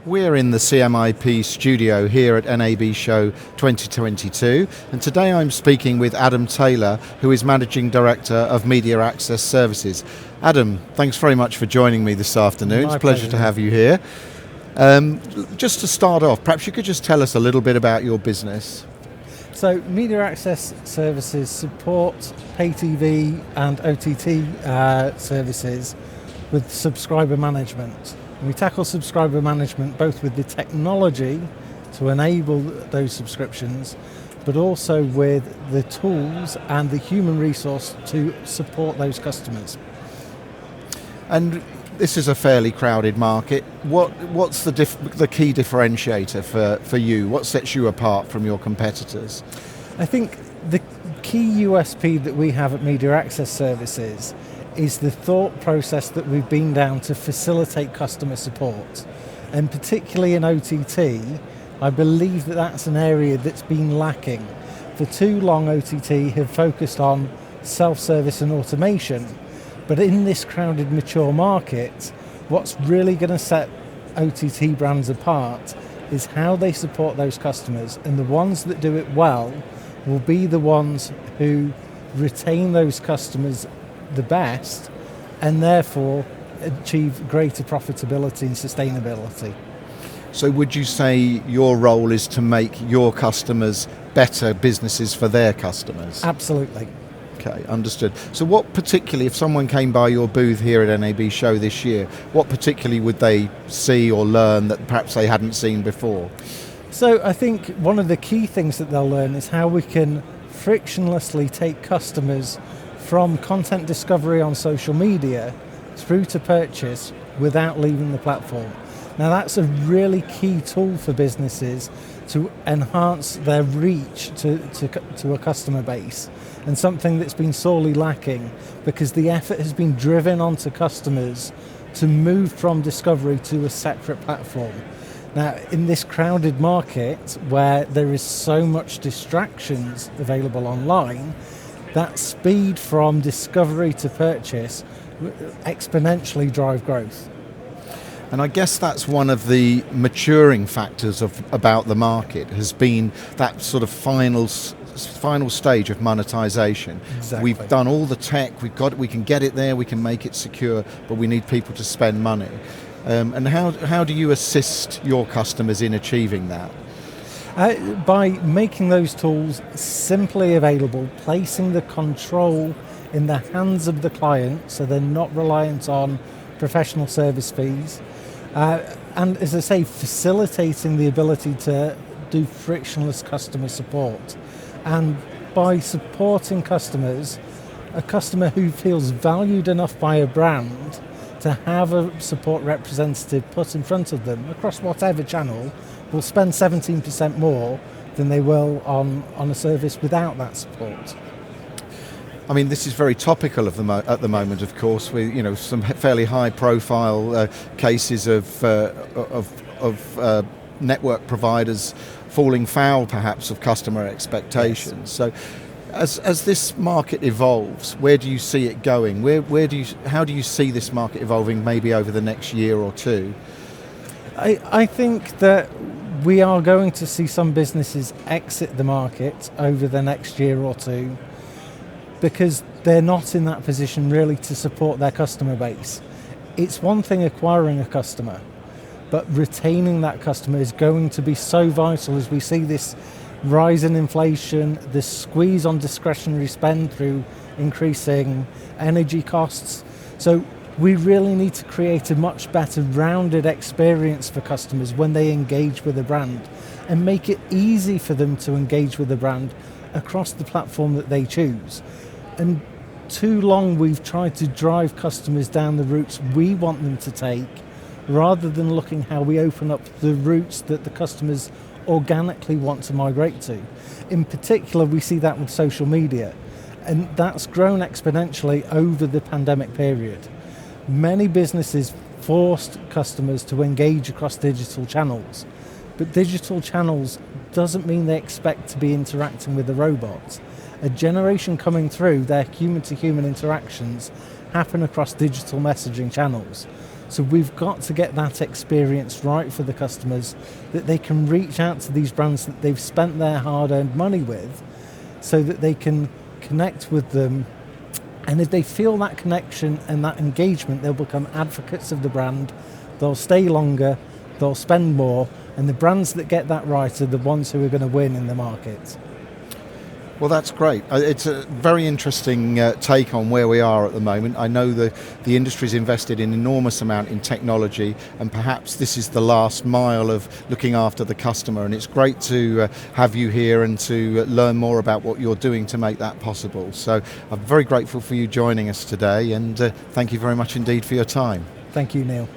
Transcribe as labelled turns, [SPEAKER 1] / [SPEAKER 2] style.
[SPEAKER 1] We're in the CMIP studio here at NAB Show 2022, and today I'm speaking with Adam Taylor, who is Managing Director of Media Access Services. Adam, thanks very much for joining me this afternoon. It's a pleasure to have you here. Just to start off, perhaps you could just tell us a little bit about your business.
[SPEAKER 2] So Media Access Services support pay TV and OTT services with subscriber management. We tackle subscriber management both with the technology to enable those subscriptions, but also with the tools and the human resource to support those customers.
[SPEAKER 1] And this is a fairly crowded market. What's the key differentiator for you? What sets you apart from your competitors?
[SPEAKER 2] I think the key USP that we have at Media Access Services is the thought process that we've been down to facilitate customer support. And particularly in OTT, I believe that that's an area that's been lacking. For too long, OTT have focused on self-service and automation. But in this crowded, mature market, what's really going to set OTT brands apart is how they support those customers. And the ones that do it well will be the ones who retain those customers the best and therefore achieve greater profitability and sustainability.
[SPEAKER 1] So would you say your role is to make your customers better businesses for their customers?
[SPEAKER 2] Absolutely.
[SPEAKER 1] Okay, understood. So what particularly, if someone came by your booth here at NAB Show this year, what particularly would they see or learn that perhaps they hadn't seen before?
[SPEAKER 2] So I think one of the key things that they'll learn is how we can frictionlessly take customers from content discovery on social media through to purchase without leaving the platform. Now that's a really key tool for businesses to enhance their reach to a customer base, and something that's been sorely lacking because the effort has been driven onto customers to move from discovery to a separate platform. Now, in this crowded market where there is so much distractions available online, that speed from discovery to purchase exponentially drive growth.
[SPEAKER 1] And I guess that's one of the maturing factors about the market, has been that sort of final stage of monetization.
[SPEAKER 2] Exactly.
[SPEAKER 1] We've done all the tech, we can get it there, we can make it secure, but we need people to spend money. And how do you assist your customers in achieving that?
[SPEAKER 2] By making those tools simply available, placing the control in the hands of the client so they're not reliant on professional service fees, and as I say, facilitating the ability to do frictionless customer support. And by supporting customers, a customer who feels valued enough by a brand to have a support representative put in front of them across whatever channel will spend 17% more than they will on a service without that support.
[SPEAKER 1] I mean, this is very topical at the moment, of course, with some fairly high-profile cases of network providers falling foul, perhaps, of customer expectations. Yes. So, as this market evolves, where do you see it going? How do you see this market evolving, maybe over the next year or two?
[SPEAKER 2] I think that we are going to see some businesses exit the market over the next year or two because they're not in that position really to support their customer base. It's one thing acquiring a customer, but retaining that customer is going to be so vital as we see this rise in inflation, the squeeze on discretionary spend through increasing energy costs. So we really need to create a much better rounded experience for customers when they engage with a brand, and make it easy for them to engage with the brand across the platform that they choose. And too long we've tried to drive customers down the routes we want them to take, rather than looking how we open up the routes that the customers organically want to migrate to. In particular, we see that with social media, and that's grown exponentially over the pandemic period. Many businesses forced customers to engage across digital channels, but digital channels doesn't mean they expect to be interacting with a robot. A generation coming through, their human-to-human interactions happen across digital messaging channels. So we've got to get that experience right for the customers, that they can reach out to these brands that they've spent their hard-earned money with, so that they can connect with them. And if they feel that connection and that engagement, they'll become advocates of the brand, they'll stay longer, they'll spend more, and the brands that get that right are the ones who are going to win in the market.
[SPEAKER 1] Well, that's great. It's a very interesting take on where we are at the moment. I know the industry's invested an enormous amount in technology, and perhaps this is the last mile of looking after the customer, and it's great to have you here and to learn more about what you're doing to make that possible. So I'm very grateful for you joining us today, and thank you very much indeed for your time.
[SPEAKER 2] Thank you, Neil.